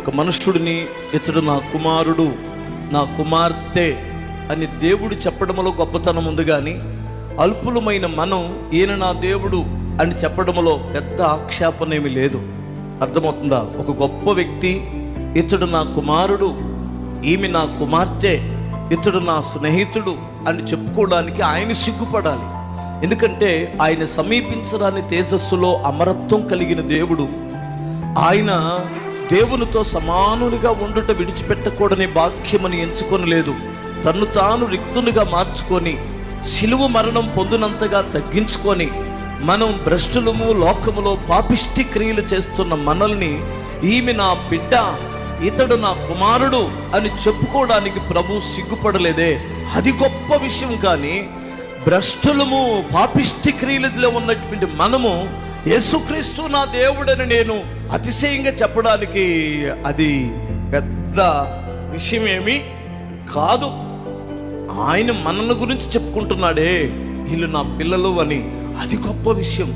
ఒక మనుష్యుడిని ఇతడు నా కుమారుడు, నా కుమార్తె అని దేవుడు చెప్పడంలో గొప్పతనం ఉంది, కానీ అల్పులమైన మనం ఈయన నా దేవుడు అని చెప్పడంలో పెద్ద ఆక్షేపణేమి లేదు. అర్థమవుతుందా? ఒక గొప్ప వ్యక్తి ఇతడు నా కుమారుడు, ఈమె నా కుమార్తె, ఇతడు నా స్నేహితుడు అని చెప్పుకోవడానికి ఆయన సిగ్గుపడాలి. ఎందుకంటే ఆయన సమీపించరాని తేజస్సులో అమరత్వం కలిగిన దేవుడు. ఆయన దేవునితో సమానునిగా ఉండుట విడిచిపెట్టకూడని భాగ్యమని ఎంచుకొనలేదు. తన్ను తాను రిక్తునిగా మార్చుకొని శిలువ మరణం పొందినంతగా తగ్గించుకొని మనం భ్రష్టులము, లోకములో పాపిష్టి క్రియలు చేస్తున్న మనల్ని ఈమె నా బిడ్డ, ఇతడు నా కుమారుడు అని చెప్పుకోవడానికి ప్రభు సిగ్గుపడలేదే, అది గొప్ప విషయం. కానీ భ్రష్టులము, పాపిష్టి క్రియలలో ఉన్నటువంటి మనము యేసుక్రీస్తు నా దేవుడని నేను అతిశయంగా చెప్పడానికి అది పెద్ద విషయమేమి కాదు. ఆయన మనల గురించి చెప్పుకుంటున్నాడే, వీళ్ళు నా పిల్లలు అని, అది గొప్ప విషయం.